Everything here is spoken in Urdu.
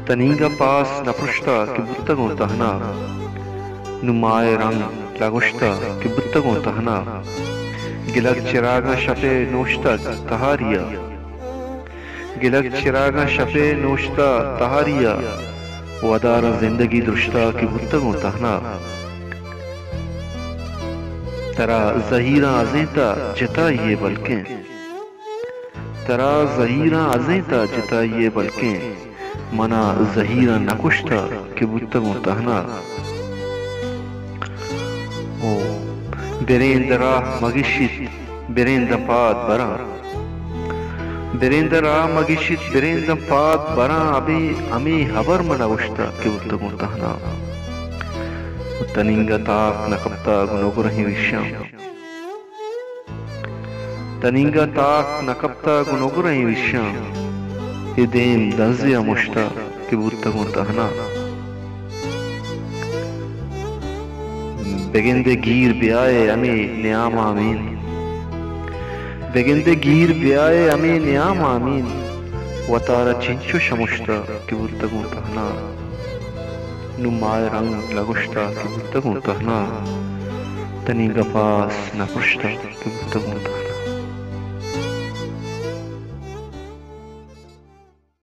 تنینگا پاس نپرشتا کہ بتگوں تہنا نمائے رنگ لگشتا کہ بتگوں تہنا گلگ چراغا شفے نوشتا تہاریا گلگ چراغا شفے نوشتا تہاریا ودار زندگی درشتا کہ بتگوں تہنا ترا زہیرہ ازیتا جتائیے بلکیں ترا زہیرہ ازیتا جتائیے بلکیں منا زہیرہ نکشتا کہ بتگوں تہنا بریند راہ مگشت بریند پاد برا بریند راہ مگشت بریند پاد برا ابھی امی حبر منوشتا کہ بتگوں تہنا تنینگا تاک نکبتا گنوگرہی وشام تنینگا تاک نکبتا گنوگرہی وشام دیم دنزیا مشتا کہ بتگوں تہنا بگندے گیر بیائے امی نیام آمین بگندے گیر بیائے امی نیام آمین وطارہ چنچو شمشتا کہ بتگوں تہنا نمائے رنگ لگشتا کہ بتگوں تہنا تنینگا پاس نپرشتا کہ بتگوں تہنا